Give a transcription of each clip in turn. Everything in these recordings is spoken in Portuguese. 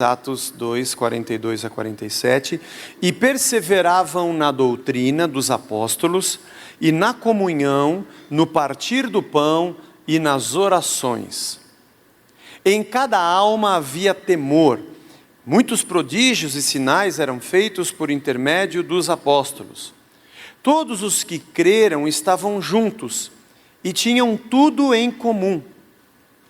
Atos 2, 42 a 47, e perseveravam na doutrina dos apóstolos, e na comunhão, no partir do pão e nas orações. Em cada alma havia temor, muitos prodígios e sinais eram feitos por intermédio dos apóstolos. Todos os que creram estavam juntos, e tinham tudo em comum.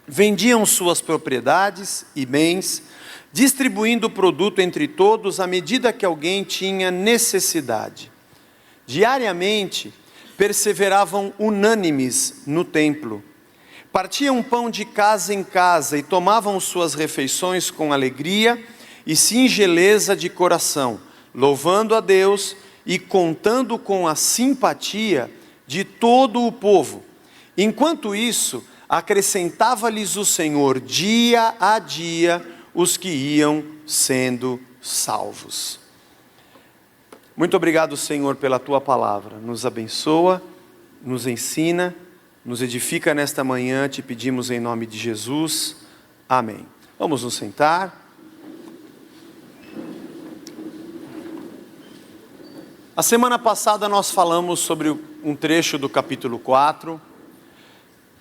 Vendiam suas propriedades e bens, distribuindo o produto entre todos à medida que alguém tinha necessidade. Diariamente, perseveravam unânimes no templo. Partiam pão de casa em casa e tomavam suas refeições com alegria e singeleza de coração, louvando a Deus e contando com a simpatia de todo o povo. Enquanto isso, acrescentava-lhes o Senhor dia a dia os que iam sendo salvos. Muito obrigado, Senhor, pela Tua palavra. Nos abençoa, nos ensina, nos edifica nesta manhã, te pedimos em nome de Jesus. Amém. Vamos nos sentar. A semana passada nós falamos sobre um trecho do capítulo 4,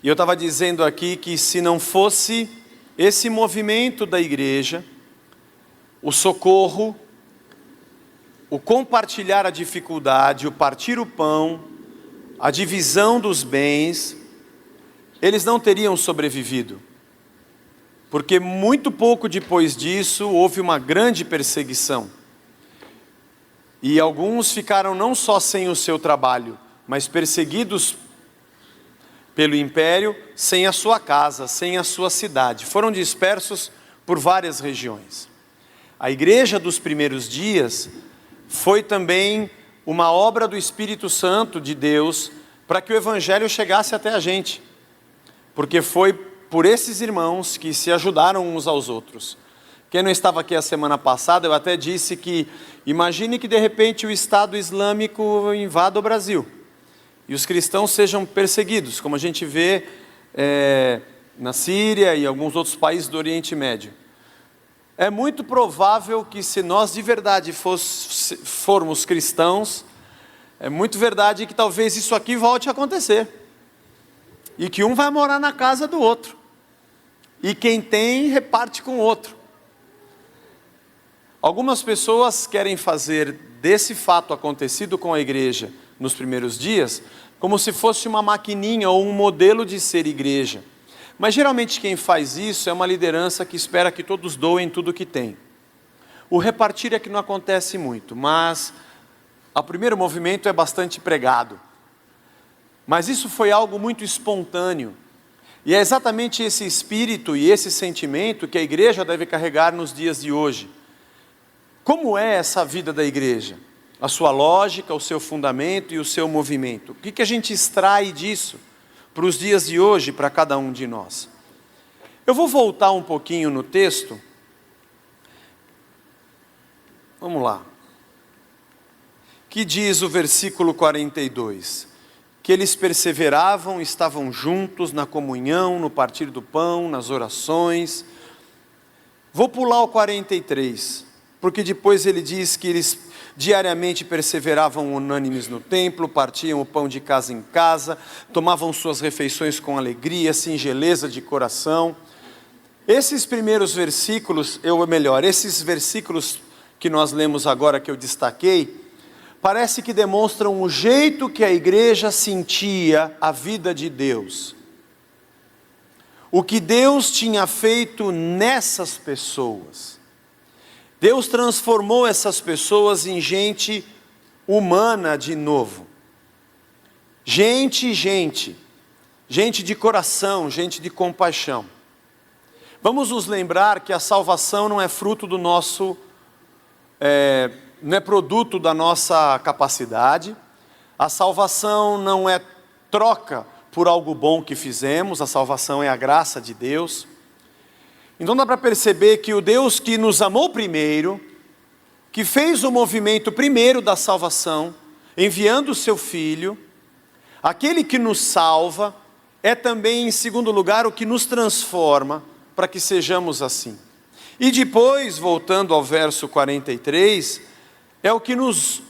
e eu estava dizendo aqui que se não fosse esse movimento da igreja, o socorro, o compartilhar a dificuldade, o partir o pão, a divisão dos bens, eles não teriam sobrevivido. Porque muito pouco depois disso, houve uma grande perseguição. E alguns ficaram não só sem o seu trabalho, mas perseguidos pelo império, sem a sua casa, sem a sua cidade. Foram dispersos por várias regiões. A igreja dos primeiros dias foi também uma obra do Espírito Santo de Deus para que o evangelho chegasse até a gente. Porque foi por esses irmãos que se ajudaram uns aos outros. Quem não estava aqui a semana passada, eu até disse que imagine que de repente o Estado Islâmico invada o Brasil e os cristãos sejam perseguidos, como a gente vê na Síria e alguns outros países do Oriente Médio. É muito provável que se nós de verdade formos cristãos, é muito verdade que talvez isso aqui volte a acontecer. E que um vai morar na casa do outro. E quem tem, reparte com o outro. Algumas pessoas querem fazer desse fato acontecido com a igreja nos primeiros dias, como se fosse uma maquininha ou um modelo de ser igreja. Mas geralmente quem faz isso é uma liderança que espera que todos doem tudo que tem. O repartir é que não acontece muito, mas o primeiro movimento é bastante pregado. Mas isso foi algo muito espontâneo. E é exatamente esse espírito e esse sentimento que a igreja deve carregar nos dias de hoje. Como é essa vida da igreja? A sua lógica, o seu fundamento e o seu movimento. O que a gente extrai disso para os dias de hoje, para cada um de nós? Eu vou voltar um pouquinho no texto. Vamos lá. Que diz o versículo 42? Que eles perseveravam, estavam juntos na comunhão, no partir do pão, nas orações. Vou pular o 43, porque depois ele diz que eles diariamente perseveravam unânimes no templo, partiam o pão de casa em casa, tomavam suas refeições com alegria, singeleza de coração. Esses primeiros versículos, esses versículos que nós lemos agora, que eu destaquei, parece que demonstram o jeito que a igreja sentia a vida de Deus. O que Deus tinha feito nessas pessoas. Deus transformou essas pessoas em gente humana de novo. Gente de coração, gente de compaixão. Vamos nos lembrar que a salvação não é fruto do nosso, não é produto da nossa capacidade. A salvação não é troca por algo bom que fizemos, a salvação é a graça de Deus. Então dá para perceber que o Deus que nos amou primeiro, que fez o movimento primeiro da salvação, enviando o seu Filho, aquele que nos salva, é também, em segundo lugar, o que nos transforma para que sejamos assim. E depois, voltando ao verso 43, é o que nos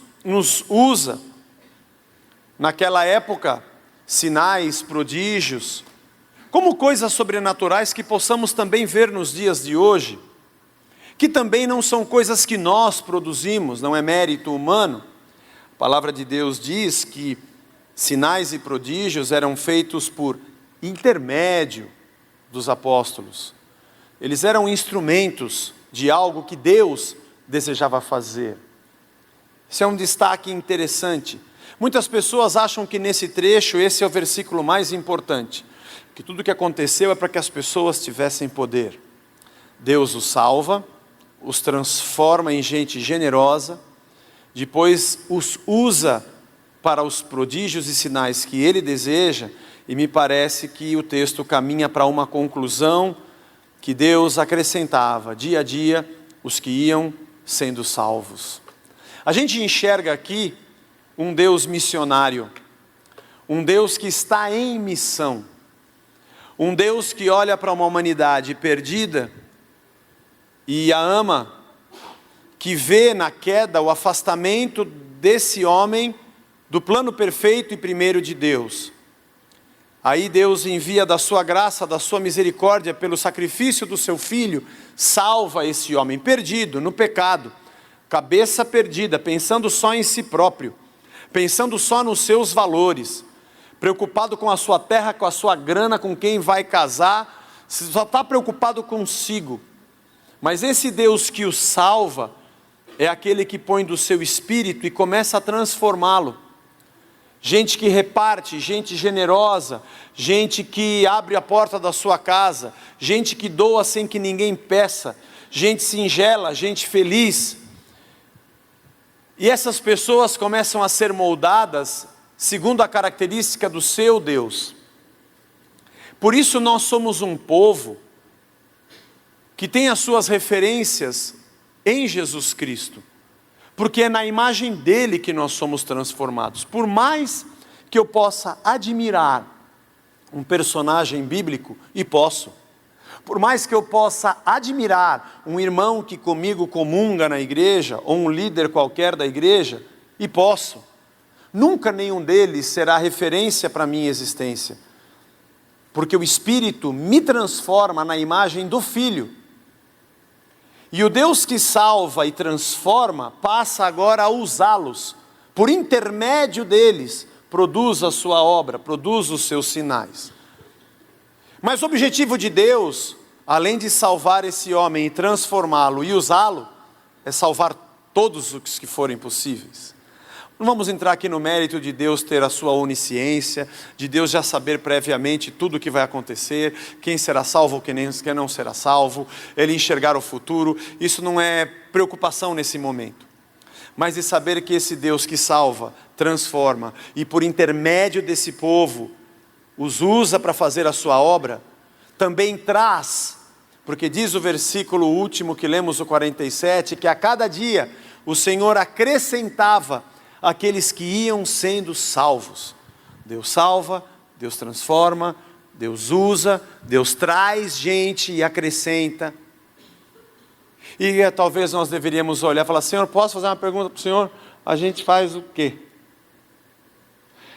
usa. Naquela época, sinais, prodígios, como coisas sobrenaturais que possamos também ver nos dias de hoje, que também não são coisas que nós produzimos, não é mérito humano. A palavra de Deus diz que sinais e prodígios eram feitos por intermédio dos apóstolos. Eles eram instrumentos de algo que Deus desejava fazer. Isso é um destaque interessante. Muitas pessoas acham que nesse trecho esse é o versículo mais importante, que tudo o que aconteceu é para que as pessoas tivessem poder. Deus os salva, os transforma em gente generosa, depois os usa para os prodígios e sinais que Ele deseja, e me parece que o texto caminha para uma conclusão que Deus acrescentava dia a dia os que iam sendo salvos. A gente enxerga aqui um Deus missionário, um Deus que está em missão, um Deus que olha para uma humanidade perdida e a ama, que vê na queda o afastamento desse homem do plano perfeito e primeiro de Deus. Aí Deus envia da sua graça, da sua misericórdia, pelo sacrifício do seu Filho, salva esse homem perdido no pecado, cabeça perdida, pensando só em si próprio, pensando só nos seus valores, preocupado com a sua terra, com a sua grana, com quem vai casar, só está preocupado consigo. Mas esse Deus que o salva é aquele que põe do seu espírito e começa a transformá-lo. Gente que reparte, gente generosa, gente que abre a porta da sua casa, gente que doa sem que ninguém peça, gente singela, gente feliz. E essas pessoas começam a ser moldadas segundo a característica do seu Deus. Por isso nós somos um povo que tem as suas referências em Jesus Cristo, porque é na imagem dele que nós somos transformados. Por mais que eu possa admirar um personagem bíblico, e posso, por mais que eu possa admirar um irmão que comigo comunga na igreja, ou um líder qualquer da igreja, e posso, nunca nenhum deles será referência para a minha existência, porque o Espírito me transforma na imagem do Filho. E o Deus que salva e transforma, passa agora a usá-los, por intermédio deles, produz a sua obra, produz os seus sinais. Mas o objetivo de Deus, além de salvar esse homem e transformá-lo e usá-lo, é salvar todos os que forem possíveis. Não vamos entrar aqui no mérito de Deus ter a sua onisciência, de Deus já saber previamente tudo o que vai acontecer, quem será salvo, quem não será salvo, Ele enxergar o futuro. Isso não é preocupação nesse momento. Mas de saber que esse Deus que salva, transforma, e por intermédio desse povo, os usa para fazer a sua obra, também traz, porque diz o versículo último que lemos, o 47, que a cada dia o Senhor acrescentava aqueles que iam sendo salvos. Deus salva, Deus transforma, Deus usa, Deus traz gente e acrescenta. E talvez nós deveríamos olhar e falar: Senhor, posso fazer uma pergunta para o Senhor? A gente faz o quê?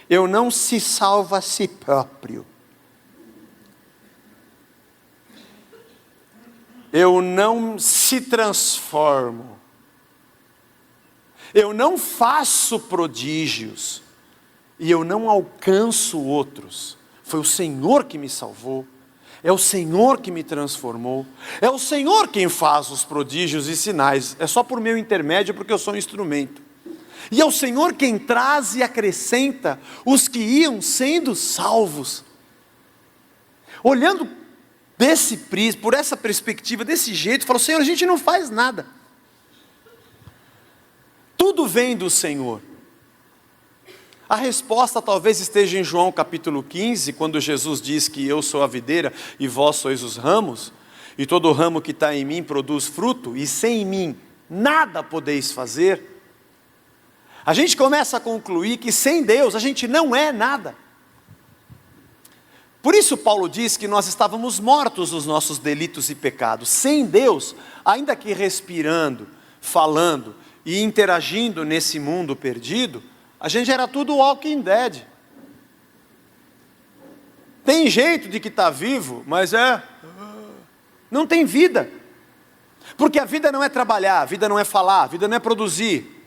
Eu não se salvo a si próprio. Eu não se transformo. Eu não faço prodígios, e eu não alcanço outros. Foi o Senhor que me salvou, é o Senhor que me transformou, é o Senhor quem faz os prodígios e sinais, é só por meu intermédio, porque eu sou um instrumento. E é o Senhor quem traz e acrescenta os que iam sendo salvos. Olhando desse prisma, por essa perspectiva, desse jeito, falo: Senhor, a gente não faz nada. Tudo vem do Senhor. A resposta talvez esteja em João capítulo 15, quando Jesus diz que eu sou a videira e vós sois os ramos, e todo ramo que está em mim produz fruto, e sem mim nada podeis fazer. A gente começa a concluir que sem Deus a gente não é nada. Por isso Paulo diz que nós estávamos mortos nos nossos delitos e pecados. Sem Deus, ainda que respirando, falando e interagindo nesse mundo perdido, a gente era tudo Walking Dead. Tem jeito de que está vivo, mas não tem vida. Porque a vida não é trabalhar, a vida não é falar, a vida não é produzir.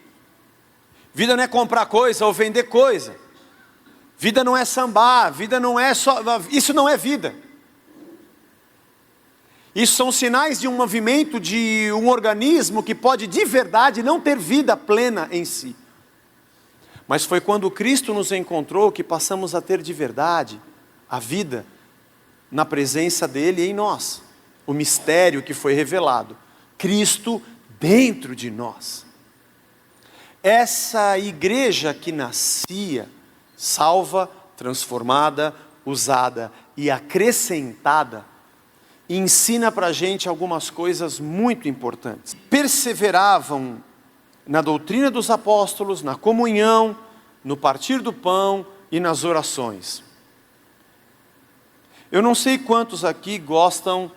Vida não é comprar coisa ou vender coisa. Vida não é sambar, vida não é só... Isso não é vida. Isso são sinais de um movimento, de um organismo que pode de verdade não ter vida plena em si. Mas foi quando Cristo nos encontrou que passamos a ter de verdade a vida na presença dele em nós. O mistério que foi revelado. Cristo dentro de nós. Essa igreja que nascia, salva, transformada, usada e acrescentada, ensina para a gente algumas coisas muito importantes. Perseveravam na doutrina dos apóstolos, na comunhão, no partir do pão e nas orações. Eu não sei quantos aqui gostam,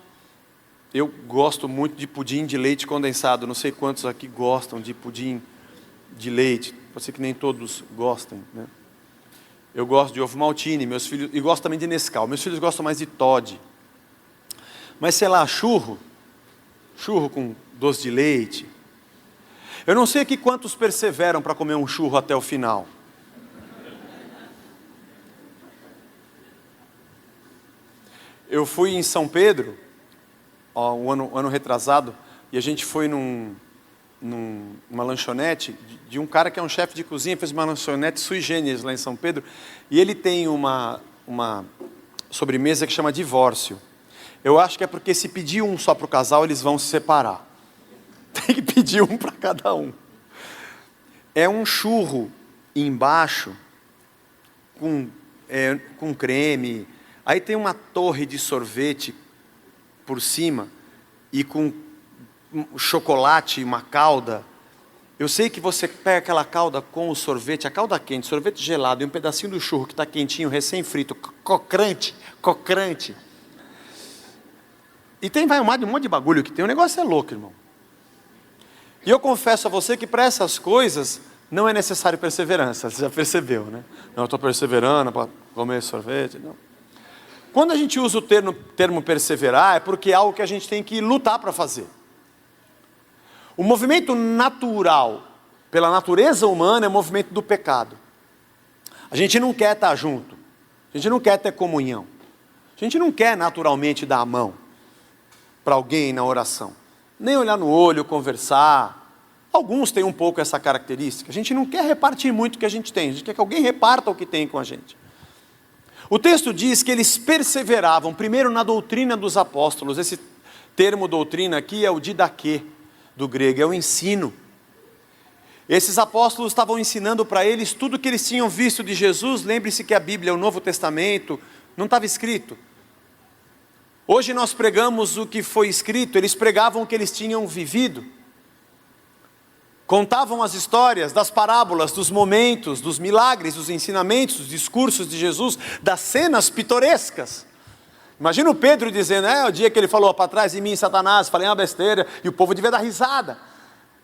eu gosto muito de pudim de leite condensado, não sei quantos aqui gostam de pudim de leite, pode ser que nem todos gostem, né? Eu gosto de ovo maltine, meus filhos, e gosto também de Nescau, meus filhos gostam mais de Toddy. Mas sei lá, churro com doce de leite. Eu não sei aqui quantos perseveram para comer um churro até o final. Eu fui em São Pedro, um ano retrasado, e a gente foi numa lanchonete de um cara que é um chefe de cozinha, fez uma lanchonete sui generis lá em São Pedro, e ele tem uma sobremesa que chama divórcio. Eu acho que é porque se pedir um só para o casal, eles vão se separar. Tem que pedir um para cada um. É um churro embaixo, com creme, aí tem uma torre de sorvete por cima, e com chocolate e uma calda. Eu sei que você pega aquela calda com o sorvete, a calda quente, sorvete gelado, e um pedacinho do churro que está quentinho, recém-frito, cocrante. E vai um monte de bagulho que tem, o negócio é louco, irmão. E eu confesso a você que para essas coisas não é necessário perseverança, você já percebeu, né? Não, eu estou perseverando para comer sorvete, não. Quando a gente usa o termo perseverar, é porque é algo que a gente tem que lutar para fazer. O movimento natural, pela natureza humana, é o movimento do pecado. A gente não quer estar junto, a gente não quer ter comunhão, a gente não quer naturalmente dar a mão para alguém na oração, nem olhar no olho, conversar. Alguns têm um pouco essa característica. A gente não quer repartir muito o que a gente tem, a gente quer que alguém reparta o que tem com a gente. O texto diz que eles perseveravam, primeiro na doutrina dos apóstolos. Esse termo doutrina aqui é o didaquê, do grego, é o ensino. Esses apóstolos estavam ensinando para eles tudo o que eles tinham visto de Jesus. Lembre-se que a Bíblia, o Novo Testamento, não estava escrito. Hoje nós pregamos o que foi escrito, eles pregavam o que eles tinham vivido. Contavam as histórias das parábolas, dos momentos, dos milagres, dos ensinamentos, dos discursos de Jesus, das cenas pitorescas. Imagina o Pedro dizendo, o dia que ele falou, para trás de mim, Satanás, falei uma besteira, e o povo devia dar risada.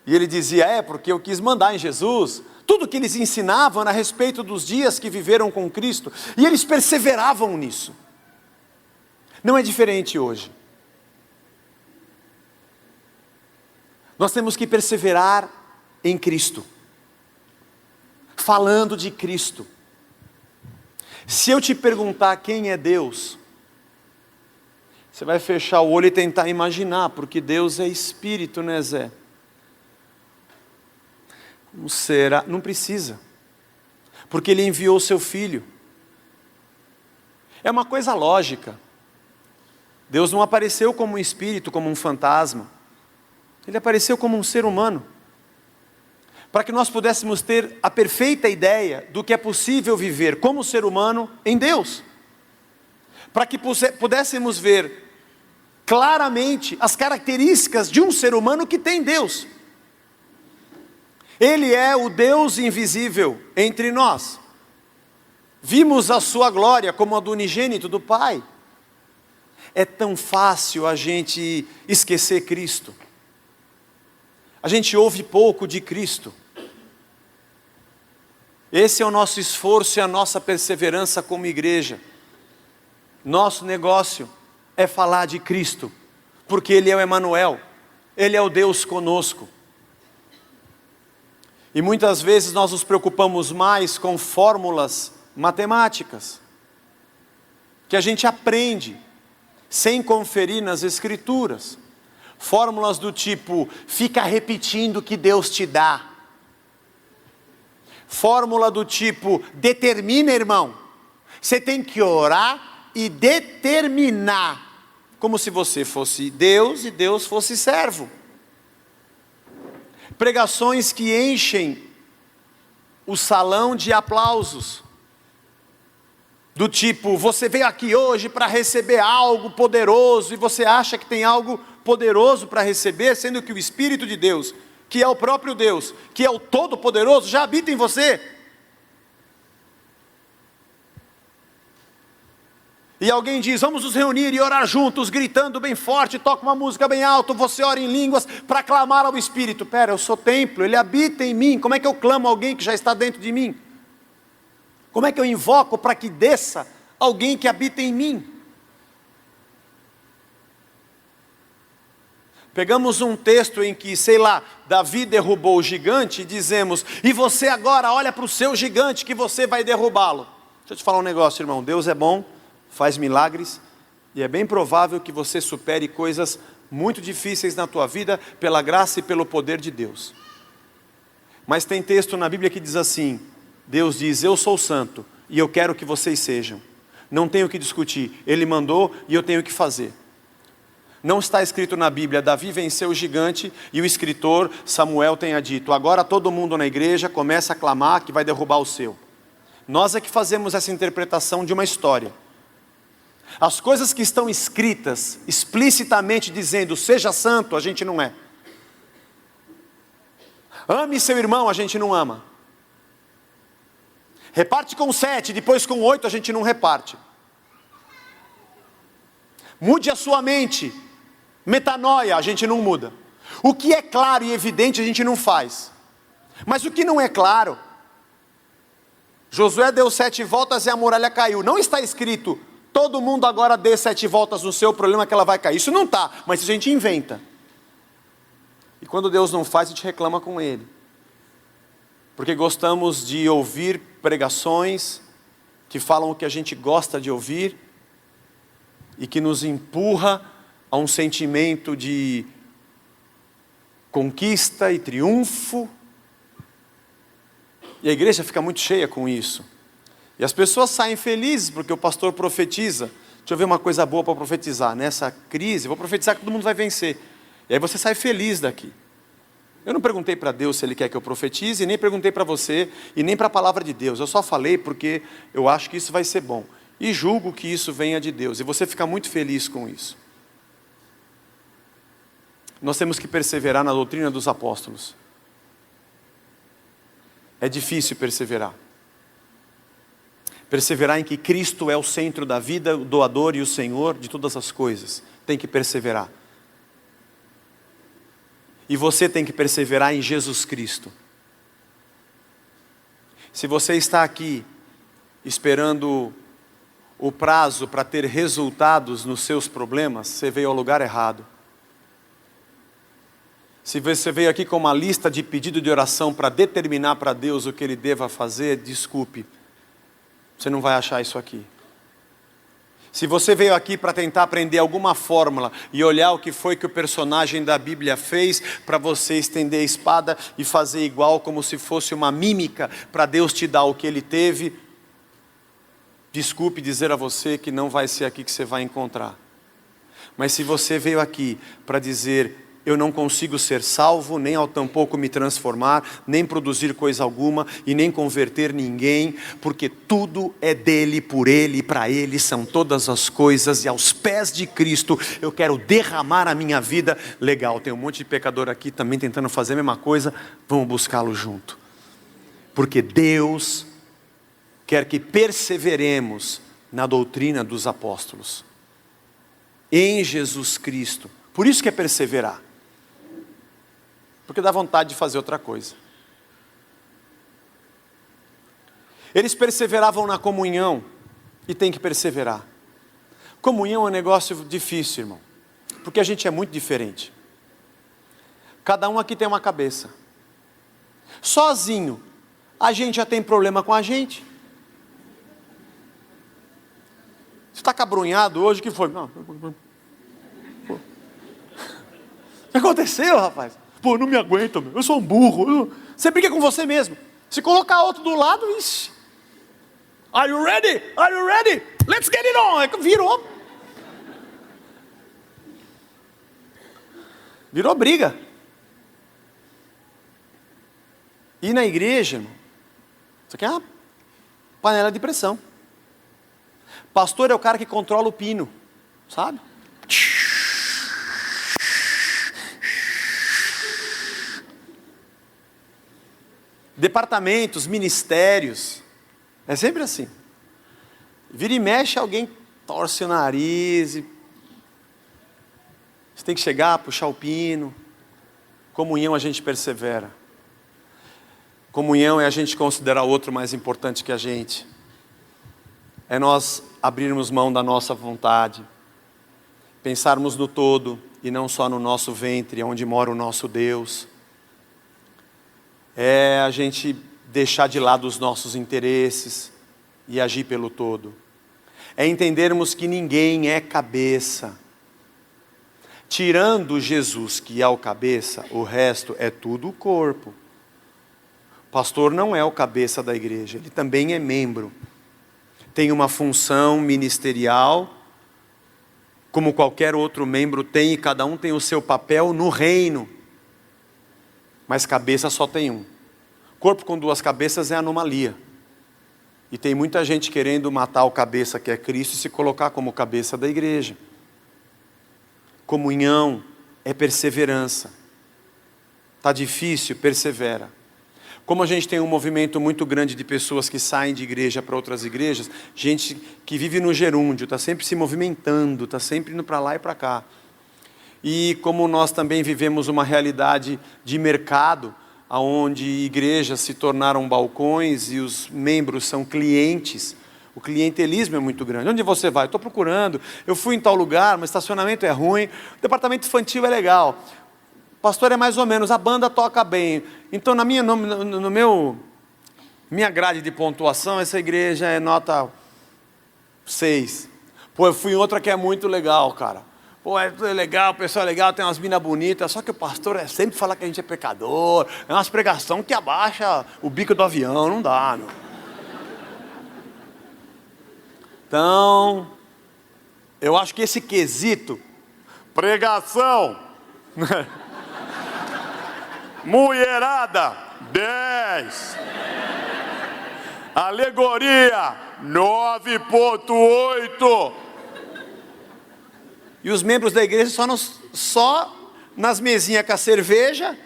E ele dizia, porque eu quis mandar em Jesus. Tudo que eles ensinavam era a respeito dos dias que viveram com Cristo, e eles perseveravam nisso. Não é diferente hoje. Nós temos que perseverar em Cristo, falando de Cristo. Se eu te perguntar quem é Deus, você vai fechar o olho e tentar imaginar, porque Deus é Espírito, né, Zé? Como será? Não precisa, porque Ele enviou o seu Filho. É uma coisa lógica. Deus não apareceu como um espírito, como um fantasma. Ele apareceu como um ser humano, para que nós pudéssemos ter a perfeita ideia do que é possível viver como ser humano em Deus, para que pudéssemos ver claramente as características de um ser humano que tem Deus. Ele é o Deus invisível entre nós. Vimos a sua glória como a do unigênito do Pai. É tão fácil a gente esquecer Cristo. A gente ouve pouco de Cristo. Esse é o nosso esforço e a nossa perseverança como igreja. Nosso negócio é falar de Cristo, porque Ele é o Emanuel, Ele é o Deus conosco. E muitas vezes nós nos preocupamos mais com fórmulas matemáticas, que a gente aprende, sem conferir nas Escrituras. Fórmulas do tipo, fica repetindo o que Deus te dá. Fórmula do tipo, determina, irmão. Você tem que orar e determinar. Como se você fosse Deus e Deus fosse servo. Pregações que enchem o salão de aplausos. Do tipo, você veio aqui hoje para receber algo poderoso e você acha que tem algo poderoso para receber, sendo que o Espírito de Deus, que é o próprio Deus, que é o Todo-Poderoso, já habita em você. E alguém diz, vamos nos reunir e orar juntos, gritando bem forte, toca uma música bem alta, você ora em línguas para clamar ao Espírito. Pera, eu sou templo, Ele habita em mim, como é que eu clamo a alguém que já está dentro de mim? Como é que eu invoco para que desça alguém que habita em mim? Pegamos um texto em que, sei lá, Davi derrubou o gigante e dizemos, e você agora olha para o seu gigante que você vai derrubá-lo. Deixa eu te falar um negócio, irmão, Deus é bom, faz milagres, e é bem provável que você supere coisas muito difíceis na tua vida, pela graça e pelo poder de Deus. Mas tem texto na Bíblia que diz assim, Deus diz, eu sou santo, e eu quero que vocês sejam. Não tenho o que discutir, Ele mandou e eu tenho o que fazer. Não está escrito na Bíblia, Davi venceu o gigante, e o escritor Samuel tenha dito, agora todo mundo na igreja começa a clamar que vai derrubar o seu. Nós é que fazemos essa interpretação de uma história. As coisas que estão escritas, explicitamente dizendo, seja santo, a gente não é. Ame seu irmão, a gente não ama. Reparte com 7, depois com 8 a gente não reparte. Mude a sua mente. Metanoia, a gente não muda. O que é claro e evidente a gente não faz. Mas o que não é claro, Josué deu 7 voltas e a muralha caiu. Não está escrito, todo mundo agora dê 7 voltas no seu, problema é que ela vai cair. Isso não está, mas a gente inventa. E quando Deus não faz, a gente reclama com Ele. Porque gostamos de ouvir pregações que falam o que a gente gosta de ouvir e que nos empurra a um sentimento de conquista e triunfo. E a igreja fica muito cheia com isso. E as pessoas saem felizes porque o pastor profetiza. Deixa eu ver uma coisa boa para profetizar. Nessa crise, vou profetizar que todo mundo vai vencer. E aí você sai feliz daqui. Eu não perguntei para Deus se Ele quer que eu profetize, nem perguntei para você, e nem para a palavra de Deus. Eu só falei porque eu acho que isso vai ser bom. E julgo que isso venha de Deus. E você fica muito feliz com isso. Nós temos que perseverar na doutrina dos apóstolos. É difícil perseverar. Perseverar em que Cristo é o centro da vida, o doador e o Senhor de todas as coisas. Tem que perseverar. E você tem que perseverar em Jesus Cristo. Se você está aqui esperando o prazo para ter resultados nos seus problemas, você veio ao lugar errado. Se você veio aqui com uma lista de pedido de oração para determinar para Deus o que Ele deva fazer, desculpe, você não vai achar isso aqui. Se você veio aqui para tentar aprender alguma fórmula e olhar o que foi que o personagem da Bíblia fez para você estender a espada e fazer igual como se fosse uma mímica para Deus te dar o que Ele teve, desculpe dizer a você que não vai ser aqui que você vai encontrar. Mas se você veio aqui para dizer, eu não consigo ser salvo, nem ao tampouco me transformar, nem produzir coisa alguma e nem converter ninguém, porque tudo é dele, por ele e para ele são todas as coisas, e aos pés de Cristo eu quero derramar a minha vida. Legal, tem um monte de pecador aqui também tentando fazer a mesma coisa, vamos buscá-lo junto, porque Deus quer que perseveremos na doutrina dos apóstolos, em Jesus Cristo. Por isso que é perseverar, porque dá vontade de fazer outra coisa. Eles perseveravam na comunhão, e tem que perseverar. Comunhão é um negócio difícil, irmão, porque a gente é muito diferente. Cada um aqui tem uma cabeça. Sozinho, a gente já tem problema com a gente. Você está cabrunhado hoje, o que foi? Não. O que aconteceu, rapaz? Pô, não me aguento, meu. Eu sou um burro. Você briga com você mesmo. Se colocar outro do lado, ixi. Are you ready? Are you ready? Let's get it on. Virou. Virou briga. E na igreja, irmão, isso aqui é uma panela de pressão. Pastor é o cara que controla o pino, sabe? Departamentos, ministérios, é sempre assim. Vira e mexe, alguém torce o nariz. Você tem que chegar, puxar o pino. Comunhão a gente persevera. Comunhão é a gente considerar o outro mais importante que a gente. É nós abrirmos mão da nossa vontade. Pensarmos no todo e não só no nosso ventre, onde mora o nosso Deus. É a gente deixar de lado os nossos interesses e agir pelo todo. É entendermos que ninguém é cabeça. Tirando Jesus, que é o cabeça, o resto é tudo o corpo. O pastor não é o cabeça da igreja, ele também é membro. Tem uma função ministerial, como qualquer outro membro tem, e cada um tem o seu papel no reino. Mas cabeça só tem um. Corpo com duas cabeças é anomalia. E tem muita gente querendo matar o cabeça que é Cristo e se colocar como cabeça da igreja. Comunhão é perseverança. Está difícil, persevera. Como a gente tem um movimento muito grande de pessoas que saem de igreja para outras igrejas, gente que vive no gerúndio, está sempre se movimentando, está sempre indo para lá e para cá. E como nós também vivemos uma realidade de mercado, onde igrejas se tornaram balcões e os membros são clientes, o clientelismo é muito grande. Onde você vai? Estou procurando, eu fui em tal lugar, mas estacionamento é ruim, o departamento infantil é legal, o pastor é mais ou menos, a banda toca bem. Então na minha grade de pontuação, essa igreja é nota 6. Pô, eu fui em outra que é muito legal, cara. Pô, é legal, o pessoal é legal, tem umas minas bonitas, só que o pastor sempre fala que a gente é pecador, é umas pregação que abaixa o bico do avião, não dá, meu. Então, eu acho que esse quesito, pregação, mulherada, 10, alegoria, 9,8, e os membros da igreja só nas mesinhas com a cerveja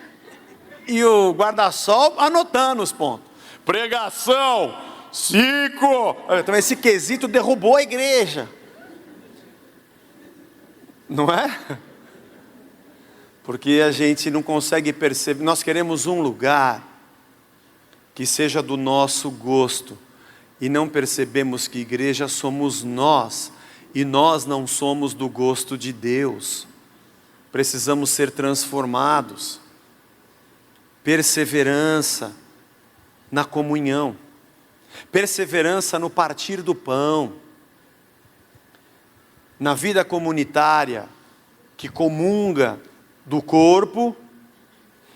e o guarda-sol anotando os pontos. Pregação, 5. Então esse quesito derrubou a igreja. Não é? Porque a gente não consegue perceber. Nós queremos um lugar que seja do nosso gosto. E não percebemos que igreja somos nós. E nós não somos do gosto de Deus. Precisamos ser transformados. Perseverança na comunhão. Perseverança no partir do pão. Na vida comunitária, que comunga do corpo,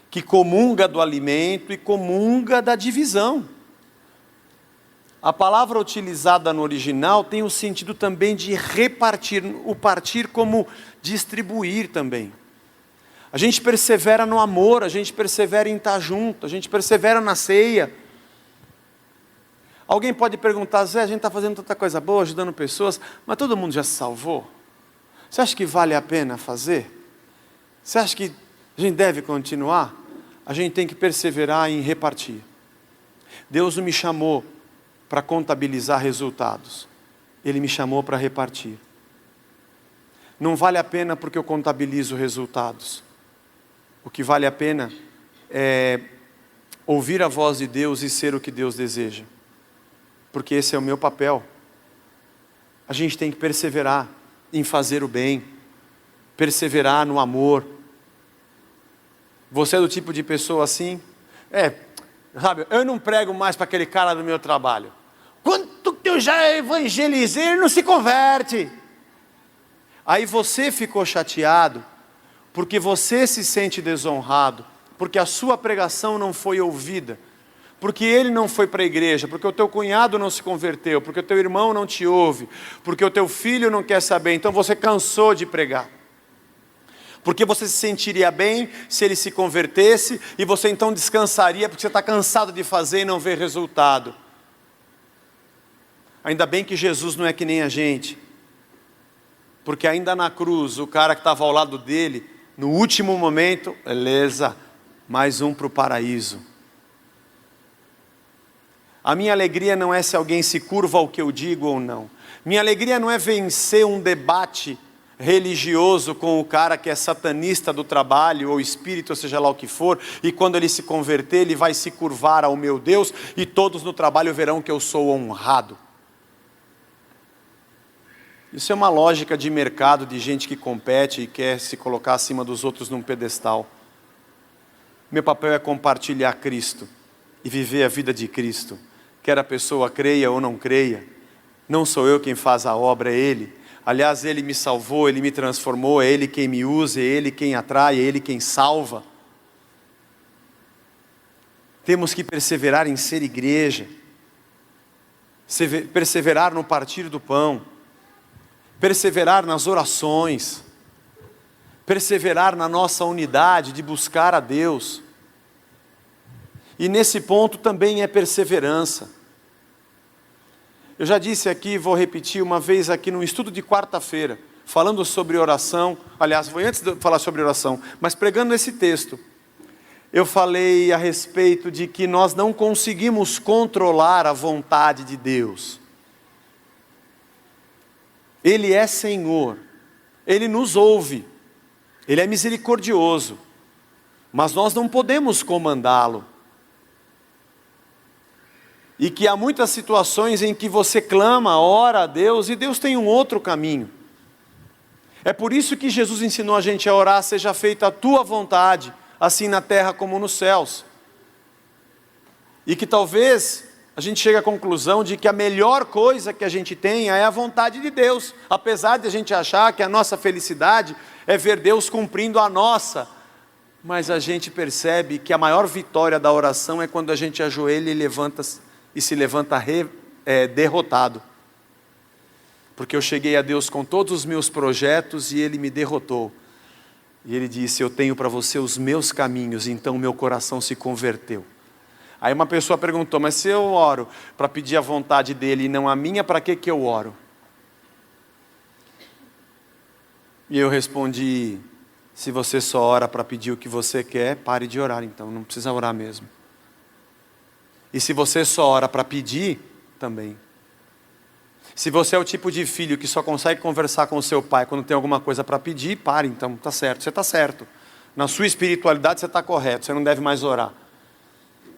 que comunga do alimento e comunga da divisão. A palavra utilizada no original tem o sentido também de repartir, o partir como distribuir também. A gente persevera no amor, a gente persevera em estar junto, a gente persevera na ceia. Alguém pode perguntar, Zé, a gente está fazendo tanta coisa boa, ajudando pessoas, mas todo mundo já se salvou? Você acha que vale a pena fazer? Você acha que a gente deve continuar? A gente tem que perseverar em repartir. Deus não me chamou para contabilizar resultados. Ele me chamou para repartir. Não vale a pena porque eu contabilizo resultados. O que vale a pena é ouvir a voz de Deus e ser o que Deus deseja. Porque esse é o meu papel. A gente tem que perseverar em fazer o bem. Perseverar no amor. Você é do tipo de pessoa assim? Sabe, eu não prego mais para aquele cara do meu trabalho. Quanto que eu já evangelizei, ele não se converte. Aí você ficou chateado, porque você se sente desonrado, porque a sua pregação não foi ouvida, porque ele não foi para a igreja, porque o teu cunhado não se converteu, porque o teu irmão não te ouve, porque o teu filho não quer saber, então você cansou de pregar. Porque você se sentiria bem se ele se convertesse, e você então descansaria, porque você está cansado de fazer e não ver resultado. Ainda bem que Jesus não é que nem a gente, porque ainda na cruz, o cara que estava ao lado dele, no último momento, beleza, mais um para o paraíso. A minha alegria não é se alguém se curva ao que eu digo ou não. Minha alegria não é vencer um debate religioso com o cara que é satanista do trabalho, ou espírito, ou seja lá o que for, e quando ele se converter, ele vai se curvar ao meu Deus, e todos no trabalho verão que eu sou honrado. Isso é uma lógica de mercado, de gente que compete e quer se colocar acima dos outros num pedestal. Meu papel é compartilhar Cristo e viver a vida de Cristo. Quer a pessoa creia ou não creia, não sou eu quem faz a obra, é Ele. Aliás, Ele me salvou, Ele me transformou, é Ele quem me usa, é Ele quem atrai, é Ele quem salva. Temos que perseverar em ser igreja, perseverar no partir do pão, perseverar nas orações, perseverar na nossa unidade de buscar a Deus. E nesse ponto também é perseverança. Eu já disse aqui, vou repetir uma vez aqui no estudo de quarta-feira, falando sobre oração, aliás, foi antes de falar sobre oração, mas pregando esse texto, eu falei a respeito de que nós não conseguimos controlar a vontade de Deus. Ele é Senhor, Ele nos ouve, Ele é misericordioso, mas nós não podemos comandá-lo. E que há muitas situações em que você clama, ora a Deus, e Deus tem um outro caminho. É por isso que Jesus ensinou a gente a orar: seja feita a tua vontade, assim na terra como nos céus. E que talvez a gente chegue à conclusão de que a melhor coisa que a gente tenha é a vontade de Deus, apesar de a gente achar que a nossa felicidade é ver Deus cumprindo a nossa. Mas a gente percebe que a maior vitória da oração é quando a gente ajoelha e se levanta derrotado. Porque eu cheguei a Deus com todos os meus projetos e Ele me derrotou. E Ele disse: eu tenho para você os meus caminhos, então meu coração se converteu. Aí uma pessoa perguntou: mas se eu oro para pedir a vontade dEle e não a minha, para que eu oro? E eu respondi: se você só ora para pedir o que você quer, pare de orar então, não precisa orar mesmo. E se você só ora para pedir, também. Se você é o tipo de filho que só consegue conversar com o seu pai quando tem alguma coisa para pedir, pare então, está certo, você está certo. Na sua espiritualidade você está correto, você não deve mais orar.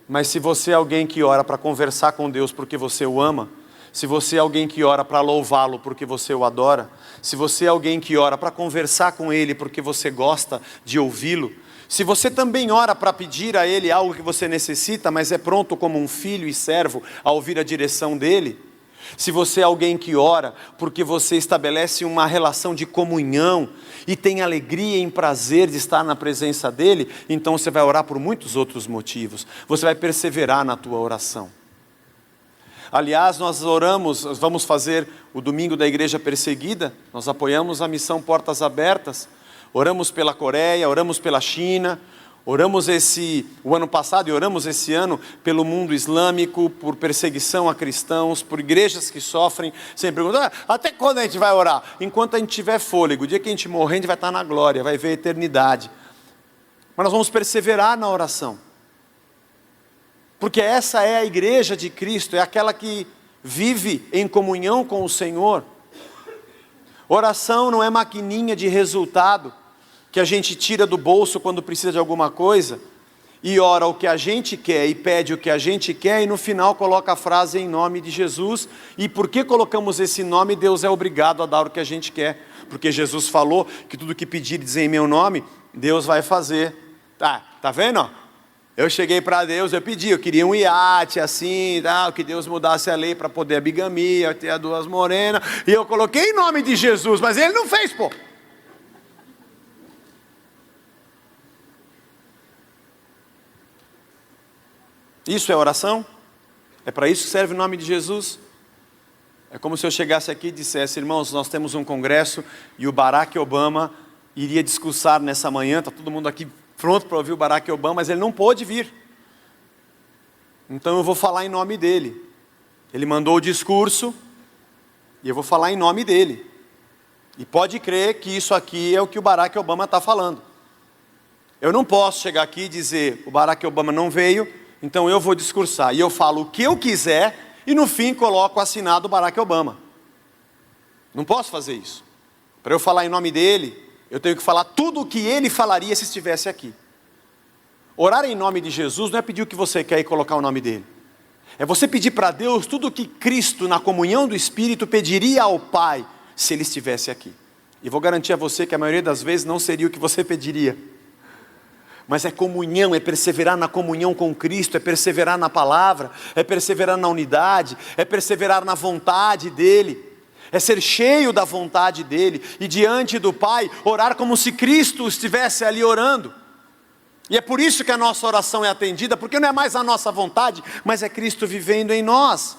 Mas se você é alguém que ora para conversar com Deus porque você o ama, se você é alguém que ora para louvá-lo porque você o adora, se você é alguém que ora para conversar com Ele porque você gosta de ouvi-lo, se você também ora para pedir a Ele algo que você necessita, mas é pronto como um filho e servo a ouvir a direção dEle, se você é alguém que ora porque você estabelece uma relação de comunhão e tem alegria e prazer de estar na presença dEle, então você vai orar por muitos outros motivos, você vai perseverar na tua oração. Aliás, nós vamos fazer o domingo da igreja perseguida, nós apoiamos a missão Portas Abertas, oramos pela Coreia, oramos pela China, oramos o ano passado e oramos esse ano pelo mundo islâmico, por perseguição a cristãos, por igrejas que sofrem. Você me pergunta: até quando a gente vai orar? Enquanto a gente tiver fôlego. O dia que a gente morrer, a gente vai estar na glória, vai ver a eternidade. Mas nós vamos perseverar na oração. Porque essa é a igreja de Cristo, é aquela que vive em comunhão com o Senhor. Oração não é maquininha de resultado que a gente tira do bolso quando precisa de alguma coisa e ora o que a gente quer e pede o que a gente quer e no final coloca a frase em nome de Jesus. E porque colocamos esse nome, Deus é obrigado a dar o que a gente quer, porque Jesus falou que tudo que pedirdes em meu nome, Deus vai fazer. Tá vendo? Eu cheguei para Deus, eu queria um iate assim, que Deus mudasse a lei para poder a bigamia, ter as duas morenas, e eu coloquei em nome de Jesus, mas Ele não fez, pô. Isso é oração? É para isso que serve o nome de Jesus? É como se eu chegasse aqui e dissesse: irmãos, nós temos um congresso e o Barack Obama iria discursar nessa manhã, está todo mundo aqui pronto para ouvir o Barack Obama, mas ele não pôde vir. Então eu vou falar em nome dele. Ele mandou o discurso e eu vou falar em nome dele. E pode crer que isso aqui é o que o Barack Obama está falando. Eu não posso chegar aqui e dizer: o Barack Obama não veio, então eu vou discursar. E eu falo o que eu quiser e no fim coloco assinado Barack Obama. Não posso fazer isso. Para eu falar em nome dele, eu tenho que falar tudo o que ele falaria se estivesse aqui. Orar em nome de Jesus não é pedir o que você quer e colocar o nome dele. É você pedir para Deus tudo o que Cristo, na comunhão do Espírito, pediria ao Pai se ele estivesse aqui. E vou garantir a você que a maioria das vezes não seria o que você pediria. Mas é comunhão, é perseverar na comunhão com Cristo, é perseverar na palavra, é perseverar na unidade, é perseverar na vontade dEle. É ser cheio da vontade dEle e diante do Pai, orar como se Cristo estivesse ali orando. E é por isso que a nossa oração é atendida, porque não é mais a nossa vontade, mas é Cristo vivendo em nós.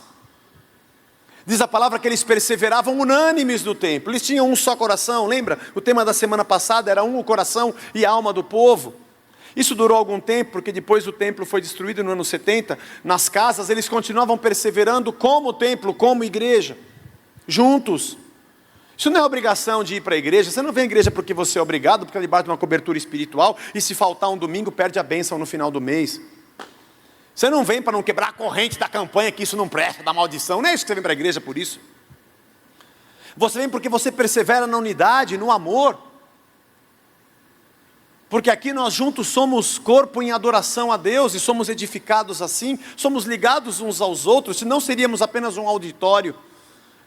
Diz a palavra que eles perseveravam unânimes no templo, eles tinham um só coração, lembra? O tema da semana passada era o coração e a alma do povo. Isso durou algum tempo, porque depois o templo foi destruído no ano 70, nas casas eles continuavam perseverando como templo, como igreja. Juntos. Isso não é obrigação de ir para a igreja. Você não vem à igreja porque você é obrigado, porque é debaixo de uma cobertura espiritual, e se faltar um domingo, perde a bênção no final do mês. Você não vem para não quebrar a corrente da campanha, que isso não presta, da maldição. Não é isso que você vem para a igreja por isso. Você vem porque você persevera na unidade, no amor. Porque aqui nós juntos somos corpo em adoração a Deus, e somos edificados assim, somos ligados uns aos outros, senão seríamos apenas um auditório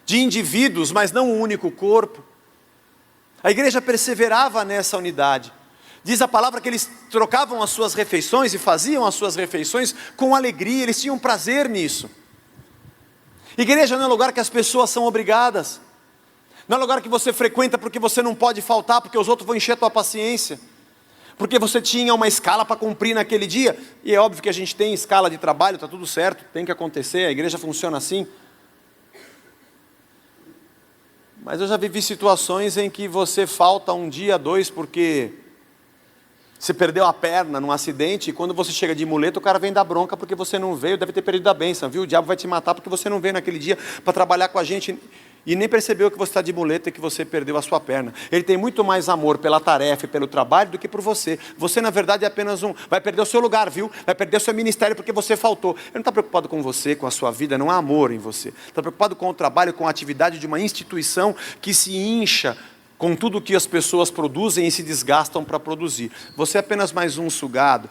de indivíduos, mas não um único corpo. A igreja perseverava nessa unidade. Diz a palavra que eles trocavam as suas refeições e faziam as suas refeições com alegria, eles tinham prazer nisso. Igreja não é lugar que as pessoas são obrigadas, não é lugar que você frequenta porque você não pode faltar, porque os outros vão encher a tua paciência, porque você tinha uma escala para cumprir naquele dia. E é óbvio que a gente tem escala de trabalho, está tudo certo, tem que acontecer, a igreja funciona assim. Mas eu já vivi situações em que você falta um dia, dois, porque você perdeu a perna num acidente, e quando você chega de muleta, o cara vem dar bronca porque você não veio, deve ter perdido a bênção, viu? O diabo vai te matar porque você não veio naquele dia para trabalhar com a gente, e nem percebeu que você está de muleta e que você perdeu a sua perna. Ele tem muito mais amor pela tarefa e pelo trabalho do que por você. Você, na verdade, é apenas vai perder o seu lugar, viu? Vai perder o seu ministério porque você faltou. Ele não está preocupado com você, com a sua vida, não há amor em você. Está preocupado com o trabalho, com a atividade de uma instituição que se incha com tudo que as pessoas produzem e se desgastam para produzir. Você é apenas mais um sugado.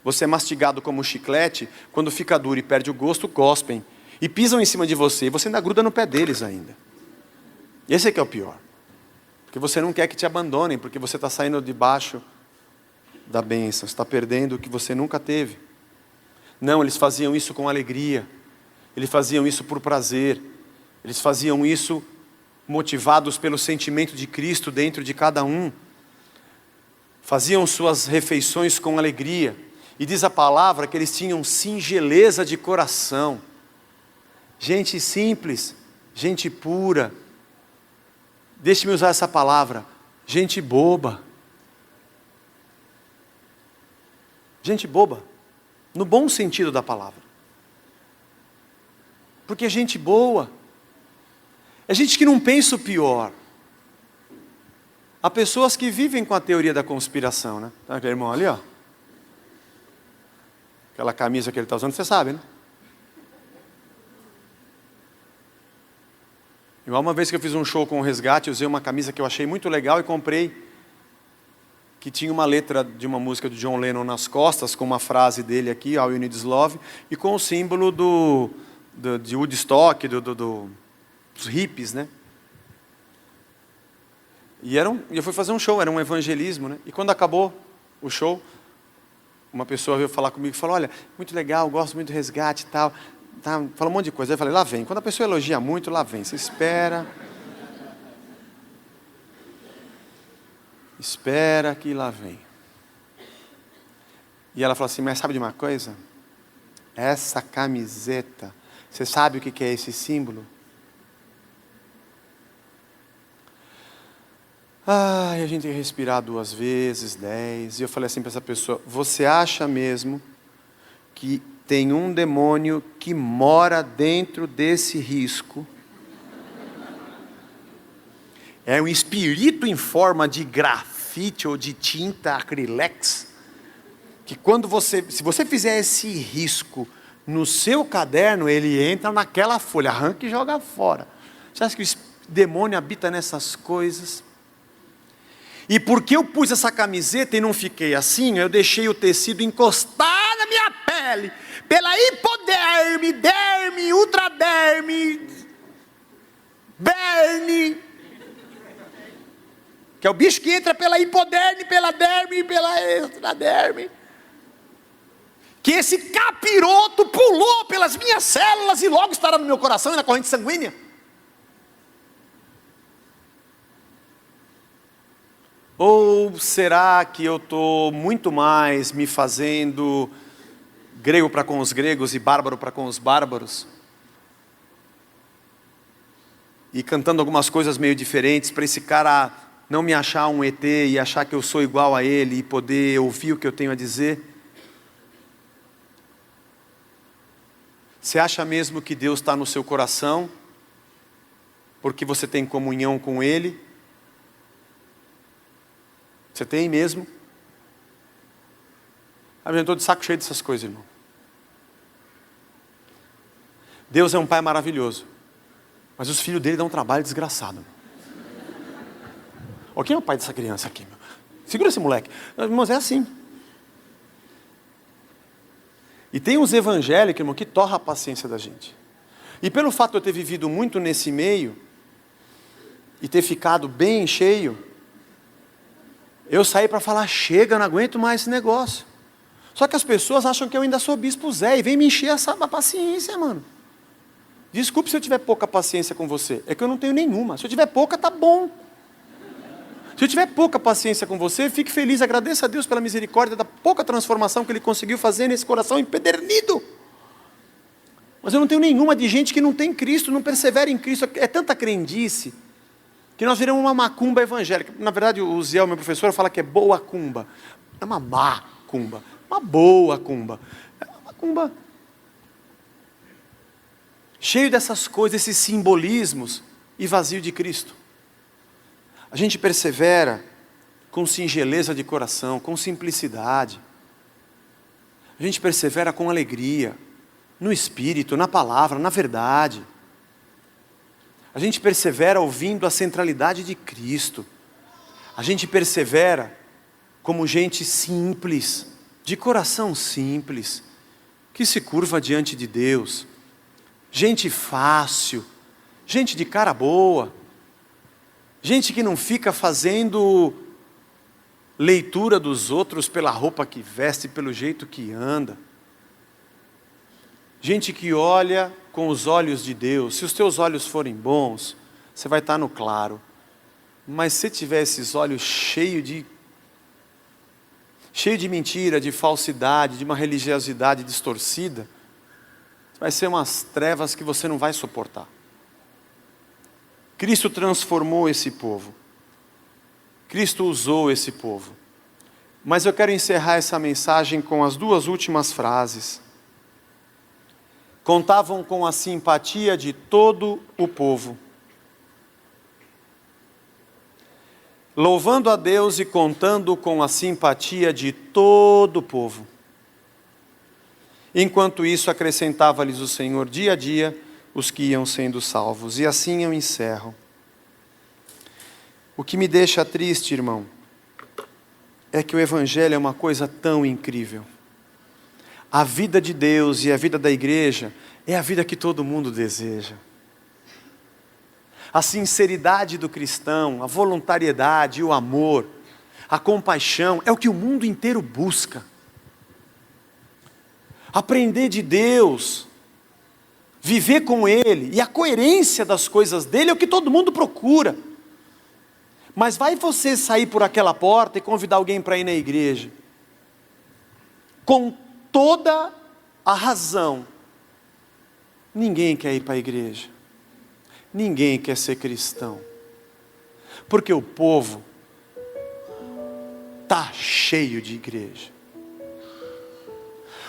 Você é mastigado como um chiclete. Quando fica duro e perde o gosto, cospem e pisam em cima de você, e você ainda gruda no pé deles ainda. Esse é que é o pior, porque você não quer que te abandonem, porque você está saindo debaixo da bênção, você está perdendo o que você nunca teve. Não, eles faziam isso com alegria, eles faziam isso por prazer, eles faziam isso motivados pelo sentimento de Cristo dentro de cada um, faziam suas refeições com alegria, e diz a palavra que eles tinham singeleza de coração, gente simples, gente pura. Deixe-me usar essa palavra, gente boba. Gente boba, no bom sentido da palavra. Porque é gente boa, é gente que não pensa o pior. Há pessoas que vivem com a teoria da conspiração, né? Tá aquele irmão ali, ó. Aquela camisa que ele está usando, você sabe, né? Uma vez que eu fiz um show com o Resgate, eu usei uma camisa que eu achei muito legal e comprei, que tinha uma letra de uma música do John Lennon nas costas, com uma frase dele aqui, All You Need Is Love, e com o símbolo de Woodstock, dos hippies, né? E eu fui fazer um show, era um evangelismo, né? E quando acabou o show, uma pessoa veio falar comigo e falou, olha, muito legal, gosto muito do Resgate e tal. Tá, falou um monte de coisa. Aí eu falei, lá vem. Quando a pessoa elogia muito, lá vem. Você espera. Espera que lá vem. E ela falou assim, mas sabe de uma coisa? Essa camiseta, você sabe o que é esse símbolo? E a gente ia respirar 2 vezes, 10. E eu falei assim para essa pessoa, você acha mesmo que tem um demônio que mora dentro desse risco? É um espírito em forma de grafite ou de tinta acrilex, que se você fizer esse risco no seu caderno, ele entra naquela folha, arranca e joga fora. Você acha que o demônio habita nessas coisas? E porque eu pus essa camiseta e não fiquei assim, eu deixei o tecido encostar na minha pele, pela hipoderme, derme, ultraderme, berne, que é o bicho que entra pela hipoderme, pela derme e pela extraderme. Que esse capiroto pulou pelas minhas células e logo estará no meu coração e na corrente sanguínea. Ou será que eu estou muito mais me fazendo grego para com os gregos e bárbaro para com os bárbaros? E cantando algumas coisas meio diferentes para esse cara não me achar um ET e achar que eu sou igual a ele e poder ouvir o que eu tenho a dizer? Você acha mesmo que Deus está no seu coração porque você tem comunhão com Ele? Você tem mesmo? Eu estou de saco cheio dessas coisas, irmão. Deus é um pai maravilhoso, mas os filhos dele dão um trabalho desgraçado. Quem é o pai dessa criança aqui? Meu? Segura esse moleque. Irmãos, é assim. E tem uns evangélicos, irmão, que torra a paciência da gente. E pelo fato de eu ter vivido muito nesse meio, e ter ficado bem cheio, eu saí para falar, chega, não aguento mais esse negócio. Só que as pessoas acham que eu ainda sou bispo Zé, e vem me encher essa paciência, mano. Desculpe se eu tiver pouca paciência com você, é que eu não tenho nenhuma. Se eu tiver pouca, tá bom. Se eu tiver pouca paciência com você, fique feliz, agradeça a Deus pela misericórdia da pouca transformação que Ele conseguiu fazer nesse coração empedernido. Mas eu não tenho nenhuma de gente que não tem Cristo, não persevera em Cristo. É tanta crendice, que nós viramos uma macumba evangélica. Na verdade, o Zé, meu professor, fala que é boa cumba. É uma má cumba, uma boa cumba. É uma macumba cheio dessas coisas, esses simbolismos, e vazio de Cristo. A gente persevera com singeleza de coração, com simplicidade. A gente persevera com alegria, no Espírito, na palavra, na verdade. A gente persevera ouvindo a centralidade de Cristo. A gente persevera como gente simples, de coração simples, que se curva diante de Deus. Gente fácil, gente de cara boa. Gente que não fica fazendo leitura dos outros pela roupa que veste, pelo jeito que anda. Gente que olha com os olhos de Deus. Se os teus olhos forem bons, você vai estar no claro. Mas se tiver esses olhos cheios de mentira, de falsidade, de uma religiosidade distorcida, vai ser umas trevas que você não vai suportar. Cristo transformou esse povo. Cristo usou esse povo. Mas eu quero encerrar essa mensagem com as 2 últimas frases. Contavam com a simpatia de todo o povo. Louvando a Deus e contando com a simpatia de todo o povo. Enquanto isso, acrescentava-lhes o Senhor dia a dia os que iam sendo salvos. E assim eu encerro. O que me deixa triste, irmão, é que o Evangelho é uma coisa tão incrível. A vida de Deus e a vida da igreja é a vida que todo mundo deseja. A sinceridade do cristão, a voluntariedade, o amor, a compaixão, é o que o mundo inteiro busca. Aprender de Deus, viver com Ele, e a coerência das coisas dEle é o que todo mundo procura. Mas vai você sair por aquela porta e convidar alguém para ir na igreja, com toda a razão, ninguém quer ir para a igreja, ninguém quer ser cristão, porque o povo está cheio de igreja.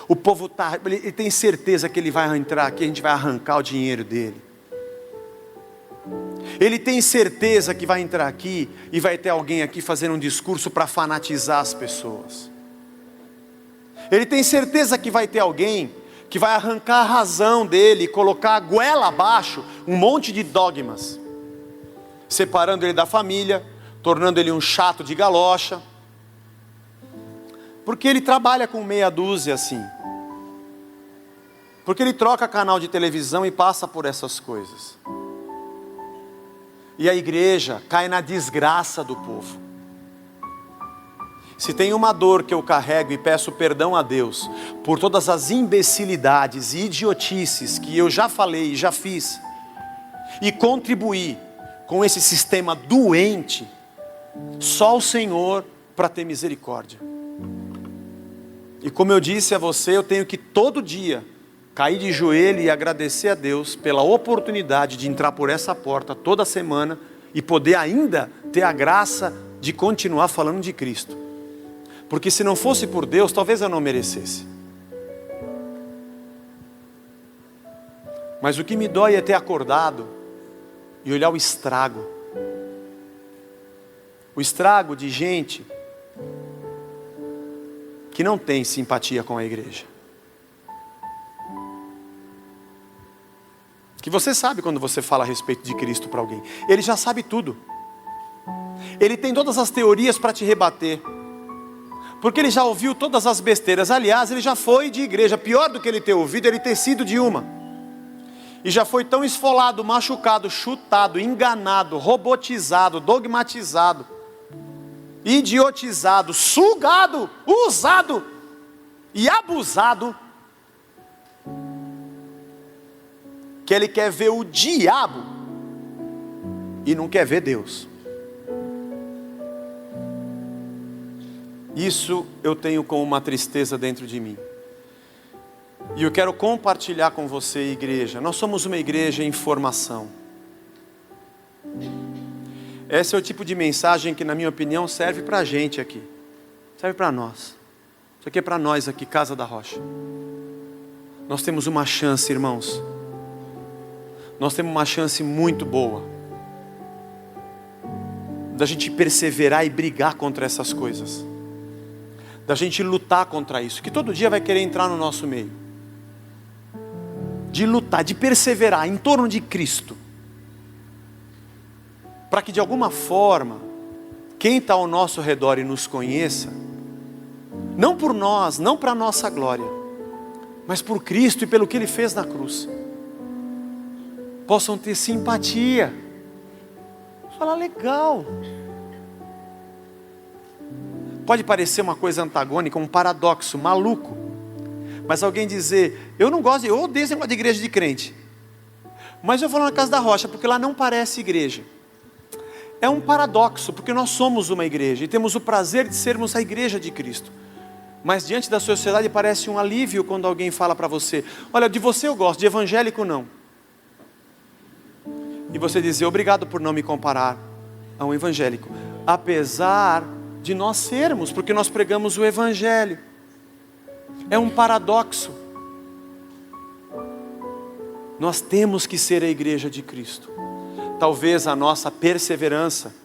O povo ele tem certeza que ele vai entrar aqui, a gente vai arrancar o dinheiro dele. Ele tem certeza que vai entrar aqui e vai ter alguém aqui fazendo um discurso para fanatizar as pessoas. Ele tem certeza que vai ter alguém que vai arrancar a razão dele e colocar a goela abaixo um monte de dogmas, separando ele da família, tornando ele um chato de galocha, porque ele trabalha com meia dúzia assim, porque ele troca canal de televisão e passa por essas coisas. E a igreja cai na desgraça do povo. Se tem uma dor que eu carrego e peço perdão a Deus por todas as imbecilidades e idiotices que eu já falei e já fiz, e contribuí com esse sistema doente, só o Senhor para ter misericórdia. E como eu disse a você, eu tenho que todo dia cair de joelho e agradecer a Deus pela oportunidade de entrar por essa porta toda semana e poder ainda ter a graça de continuar falando de Cristo. Porque se não fosse por Deus, talvez eu não merecesse. Mas o que me dói é ter acordado e olhar o estrago. O estrago de gente que não tem simpatia com a igreja. Que você sabe quando você fala a respeito de Cristo para alguém. Ele já sabe tudo. Ele tem todas as teorias para te rebater. Porque ele já ouviu todas as besteiras. Aliás, ele já foi de igreja. Pior do que ele ter ouvido, ele ter sido de uma. E já foi tão esfolado, machucado, chutado, enganado, robotizado, dogmatizado, idiotizado, sugado, usado e abusado, que ele quer ver o diabo e não quer ver Deus. Isso eu tenho com uma tristeza dentro de mim. E eu quero compartilhar com você, igreja. Nós somos uma igreja em formação. Esse é o tipo de mensagem que, na minha opinião, serve para a gente aqui. Serve para nós. Isso aqui é para nós aqui, Casa da Rocha. Nós temos uma chance, irmãos. Nós temos uma chance muito boa da gente perseverar e brigar contra essas coisas, da gente lutar contra isso, que todo dia vai querer entrar no nosso meio, de lutar, de perseverar em torno de Cristo, para que de alguma forma, quem está ao nosso redor e nos conheça, não por nós, não para a nossa glória, mas por Cristo e pelo que Ele fez na cruz, possam ter simpatia, falar legal. Pode parecer uma coisa antagônica, um paradoxo, maluco, mas alguém dizer, eu não gosto, eu odeio esse negócio de igreja de crente, mas eu vou lá na Casa da Rocha, porque lá não parece igreja. É um paradoxo, porque nós somos uma igreja, e temos o prazer de sermos a igreja de Cristo, mas diante da sociedade parece um alívio quando alguém fala para você, olha, de você eu gosto, de evangélico não. E você dizer, obrigado por não me comparar a um evangélico, apesar de nós sermos, porque nós pregamos o evangelho. É um paradoxo. Nós temos que ser a igreja de Cristo. Talvez a nossa perseverança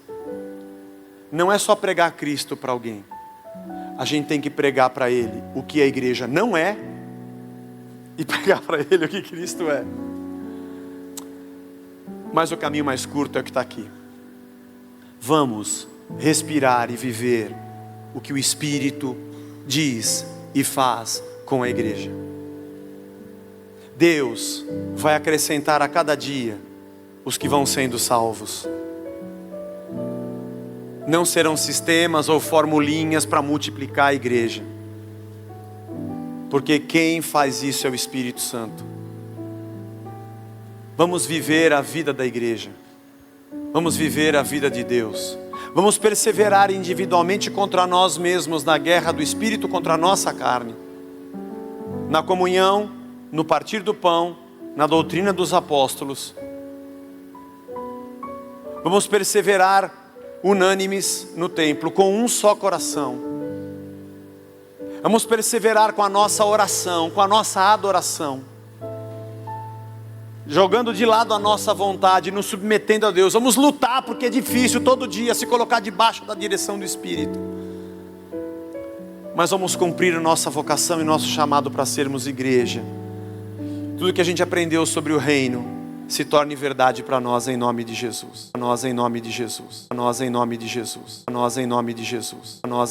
não é só pregar Cristo para alguém. A gente tem que pregar para Ele o que a igreja não é e pregar para Ele o que Cristo é. mas o caminho mais curto é o que está aqui. Vamos respirar e viver o que o Espírito diz e faz com a igreja. Deus vai acrescentar a cada dia os que vão sendo salvos. Não serão sistemas ou formulinhas para multiplicar a igreja, porque quem faz isso é o Espírito Santo. Vamos viver a vida da igreja, vamos viver a vida de Deus, vamos perseverar individualmente contra nós mesmos na guerra do Espírito contra a nossa carne, na comunhão, no partir do pão, na doutrina dos apóstolos. Vamos perseverar unânimes no templo, com um só coração. Vamos perseverar com a nossa oração, com a nossa adoração, jogando de lado a nossa vontade, nos submetendo a Deus. Vamos lutar, porque é difícil todo dia se colocar debaixo da direção do Espírito, mas vamos cumprir a nossa vocação e nosso chamado para sermos igreja. Tudo que a gente aprendeu sobre o reino se torne verdade para nós em nome de Jesus. Para nós em nome de Jesus. Para nós em nome de Jesus. Para nós em nome de Jesus. Para nós